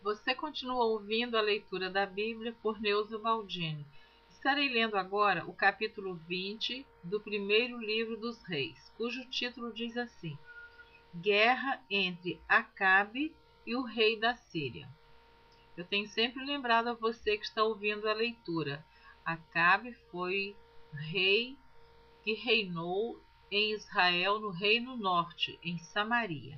Você continua ouvindo a leitura da Bíblia por Neuza Baldini. Estarei lendo agora o capítulo 20 do primeiro livro dos Reis, cujo título diz assim: Guerra entre Acabe e o rei da Síria. Eu tenho sempre lembrado a você que está ouvindo a leitura. Acabe foi rei que reinou em Israel, no Reino Norte, em Samaria.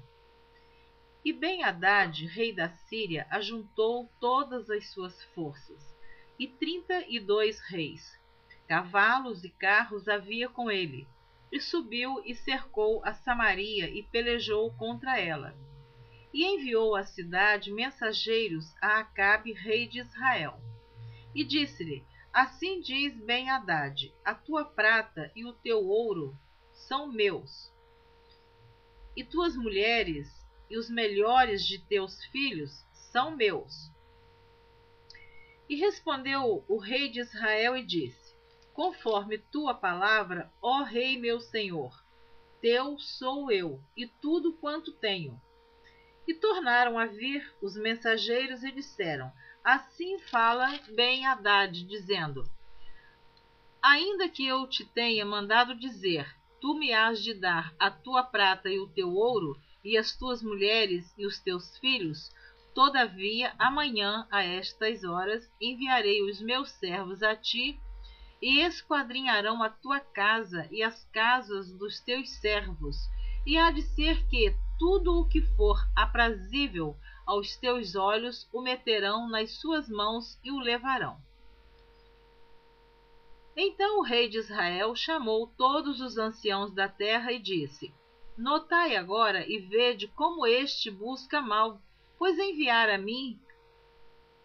E Ben-Hadad, rei da Síria, ajuntou todas as suas forças, e 32 reis. Cavalos e carros havia com ele, e subiu e cercou a Samaria e pelejou contra ela. E enviou à cidade mensageiros a Acabe, rei de Israel. E disse-lhe: Assim diz Ben-Hadad: a tua prata e o teu ouro são meus, e tuas mulheres e os melhores de teus filhos são meus. E respondeu o rei de Israel e disse: Conforme tua palavra, ó rei meu senhor, teu sou eu, e tudo quanto tenho. E tornaram a vir os mensageiros e disseram: Assim fala Ben-Hadad, dizendo: Ainda que eu te tenha mandado dizer, tu me hás de dar a tua prata e o teu ouro, e as tuas mulheres e os teus filhos, todavia amanhã a estas horas enviarei os meus servos a ti, e esquadrinharão a tua casa e as casas dos teus servos, e há de ser que tudo o que for aprazível aos teus olhos o meterão nas suas mãos e o levarão. Então o rei de Israel chamou todos os anciãos da terra e disse: Notai agora e vede como este busca mal, pois enviar a mim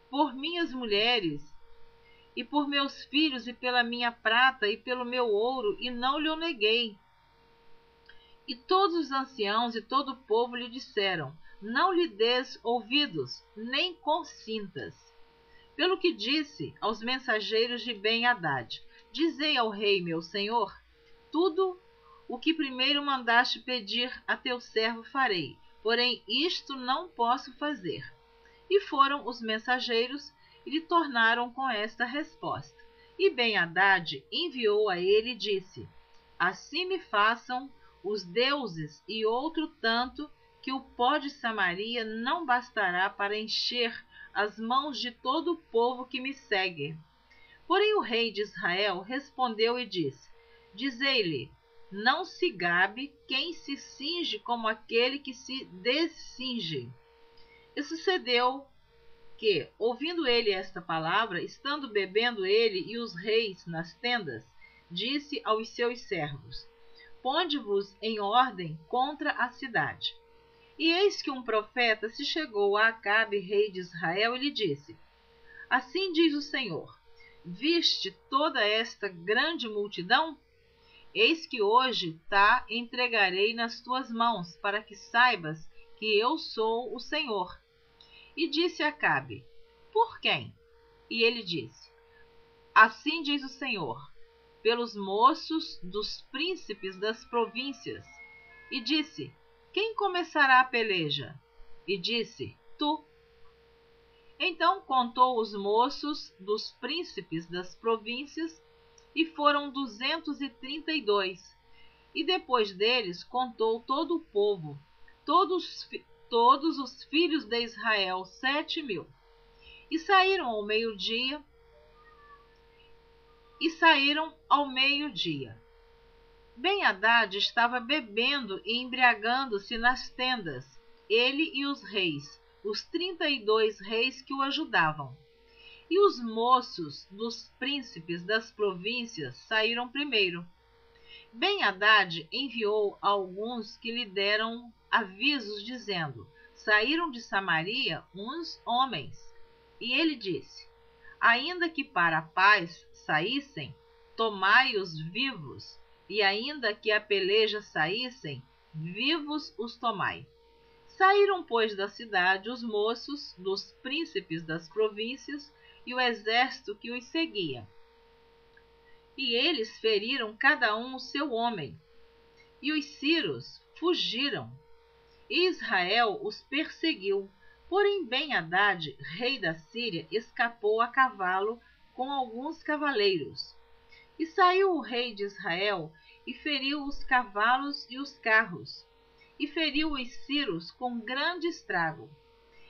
por minhas mulheres e por meus filhos e pela minha prata e pelo meu ouro, e não lhe o neguei. E todos os anciãos e todo o povo lhe disseram: Não lhe des ouvidos, nem consintas. Pelo que disse aos mensageiros de Ben-Hadad: Dizei ao rei meu senhor, tudo o que primeiro mandaste pedir a teu servo farei, porém isto não posso fazer. E foram os mensageiros e lhe tornaram com esta resposta. E Ben-Hadad enviou a ele e disse: Assim me façam os deuses e outro tanto, que o pó de Samaria não bastará para encher as mãos de todo o povo que me segue. Porém o rei de Israel respondeu e disse: Dizei-lhe, não se gabe quem se cinge como aquele que se descinge. E sucedeu que, ouvindo ele esta palavra, estando bebendo ele e os reis nas tendas, disse aos seus servos: Ponde-vos em ordem contra a cidade. E eis que um profeta se chegou a Acabe, rei de Israel, e lhe disse: Assim diz o Senhor: Viste toda esta grande multidão? Eis que hoje ta entregarei nas tuas mãos, para que saibas que eu sou o Senhor. E disse Acabe: Por quem? E ele disse: Assim diz o Senhor: pelos moços dos príncipes das províncias. E disse: Quem começará a peleja? E disse: Tu. Então contou os moços dos príncipes das províncias, e foram 232. E depois deles contou todo o povo, todos os filhos de Israel, 7.000. E saíram ao meio-dia. Ben-Hadad estava bebendo e embriagando-se nas tendas, ele e os reis, os 32 reis que o ajudavam. E os moços dos príncipes das províncias saíram primeiro. Ben-Hadad enviou alguns que lhe deram avisos, dizendo: Saíram de Samaria uns homens. E ele disse: Ainda que para a paz saíssem, tomai-os vivos, e ainda que a peleja saíssem, vivos os tomai. Saíram, pois, da cidade os moços dos príncipes das províncias e o exército que os seguia. E eles feriram cada um o seu homem, e os sírios fugiram. E Israel os perseguiu, Porém Ben-Hadad, rei da Síria, escapou a cavalo com alguns cavaleiros. E saiu o rei de Israel e feriu os cavalos e os carros, e feriu os ciros com grande estrago.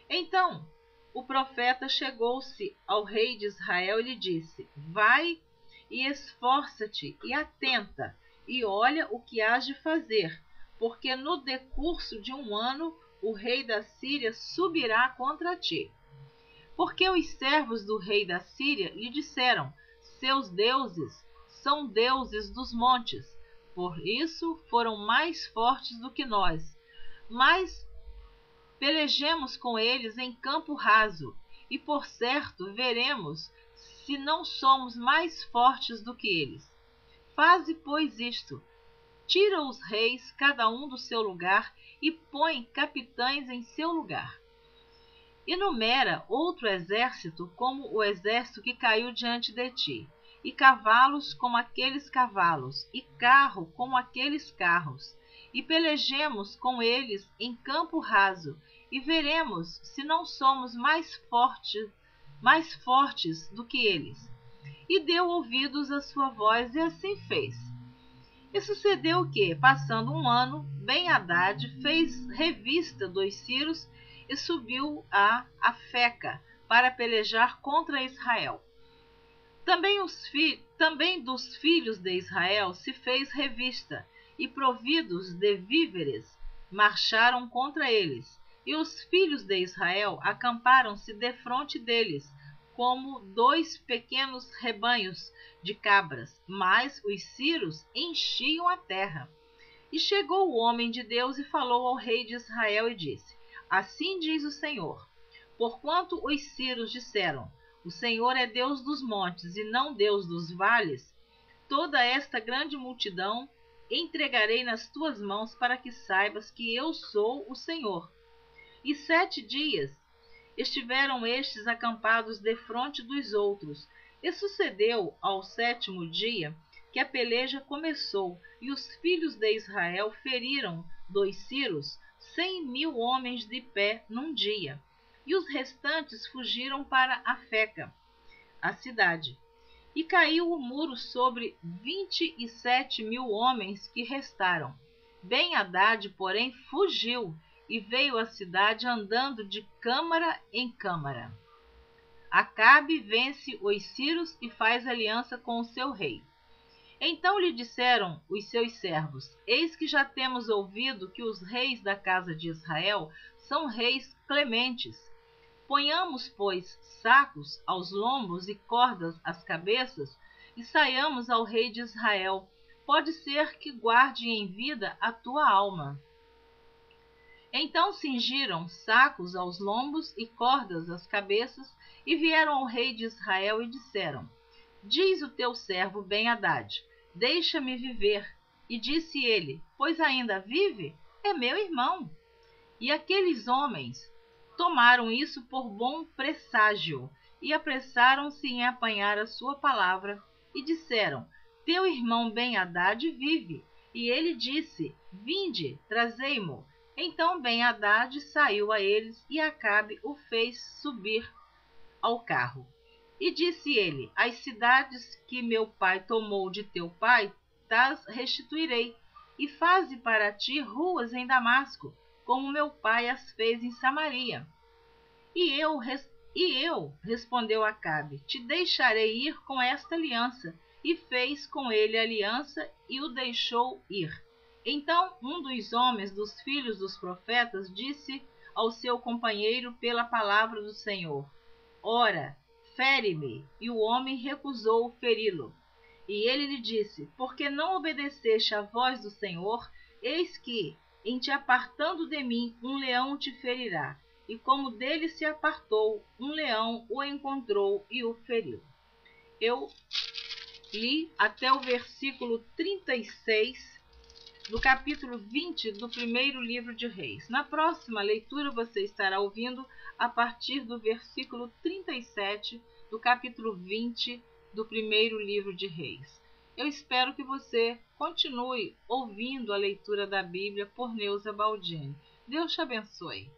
Então o profeta chegou-se ao rei de Israel e lhe disse: Vai e esforça-te e atenta, e olha o que hás de fazer, porque no decurso de 1 ano o rei da Síria subirá contra ti. Porque os servos do rei da Síria lhe disseram: Seus deuses são deuses dos montes, por isso foram mais fortes do que nós. Mas pelejemos com eles em campo raso, e por certo veremos se não somos mais fortes do que eles. Faze, pois, isto: tira os reis, cada um do seu lugar, e põe capitães em seu lugar. E numera outro exército como o exército que caiu diante de ti, e cavalos como aqueles cavalos, e carro como aqueles carros, e pelejemos com eles em campo raso, e veremos se não somos mais fortes do que eles. E deu ouvidos à sua voz, e assim fez. E sucedeu que, passando 1 ano, Ben-Hadad fez revista dos ciros e subiu a Afeca para pelejar contra Israel. Também dos filhos de Israel se fez revista, e providos de víveres, marcharam contra eles. E os filhos de Israel acamparam-se defronte deles, como 2 pequenos rebanhos de cabras, mas os ciros enchiam a terra. E chegou o homem de Deus e falou ao rei de Israel e disse: Assim diz o Senhor: porquanto os ciros disseram: o Senhor é Deus dos montes e não Deus dos vales, toda esta grande multidão entregarei nas tuas mãos, para que saibas que eu sou o Senhor. E 7 dias estiveram estes acampados defronte dos outros, e sucedeu ao 7º dia que a peleja começou, e os filhos de Israel feriram dos ciros 100.000 homens de pé num dia, e os restantes fugiram para Afeca, a cidade. E caiu o muro sobre 27.000 homens que restaram. Ben-Hadad, porém, fugiu e veio à cidade andando de câmara em câmara. Acabe vence os ciros e faz aliança com o seu rei. Então lhe disseram os seus servos: Eis que já temos ouvido que os reis da casa de Israel são reis clementes. Ponhamos, pois, sacos aos lombos e cordas às cabeças, e saiamos ao rei de Israel. Pode ser que guarde em vida a tua alma. Então cingiram sacos aos lombos e cordas às cabeças, e vieram ao rei de Israel e disseram: Diz o teu servo Ben-Hadad: Deixa-me viver. E disse ele: Pois ainda vive? É meu irmão. E aqueles homens tomaram isso por bom presságio, e apressaram-se em apanhar a sua palavra, e disseram: Teu irmão Ben-Hadad vive. E ele disse: Vinde, trazei-mo. Então Ben-Hadad saiu a eles, e Acabe o fez subir ao carro. E disse ele: As cidades que meu pai tomou de teu pai, tas restituirei, e faze para ti ruas em Damasco, como meu pai as fez em Samaria. E eu, respondeu Acabe, te deixarei ir com esta aliança. E fez com ele aliança e o deixou ir. Então um dos homens dos filhos dos profetas disse ao seu companheiro pela palavra do Senhor: Ora, fere-me. E o homem recusou feri-lo. E ele lhe disse: Porque não obedeceste à voz do Senhor, eis que, em te apartando de mim, um leão te ferirá. E como dele se apartou, um leão o encontrou e o feriu. Eu li até o versículo 36 do capítulo 20 do primeiro livro de Reis. Na próxima leitura você estará ouvindo a partir do versículo 37 do capítulo 20 do primeiro livro de Reis. Eu espero que você continue ouvindo a leitura da Bíblia por Neuza Baldini. Deus te abençoe.